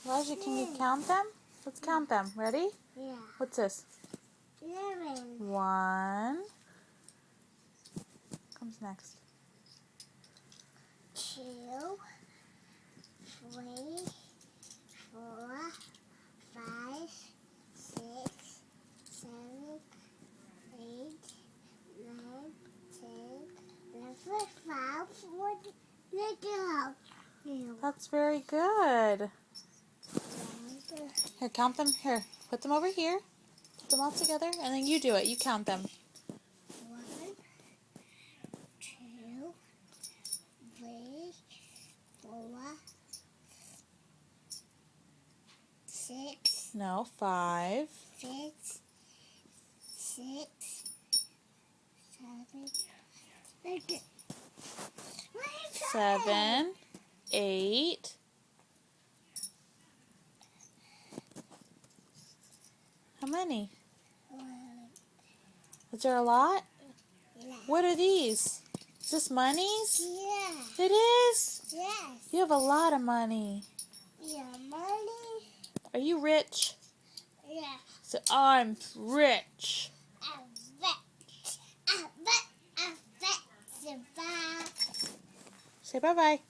Elijah, can you count them? Let's count them. Ready? Yeah. What's this? 11. 1. Comes next. 2, 3, 4, 5, 6, 7, 8, 9, 10, 11, 12, 14. That's very good. Here, count them. Here, put them over here. Put them all together, and then you do it. You count them. 1, 2, 3, 4, 6, No, 5. 6, 6, 7, 7, 8. How many? Is there a lot? Yeah. What are these? Is this monies? Yeah. It is? Yes. You have a lot of money. Yeah. Money. Are you rich? Yeah. So I'm rich. I bet. I bet. I bet. Bye. Say bye-bye.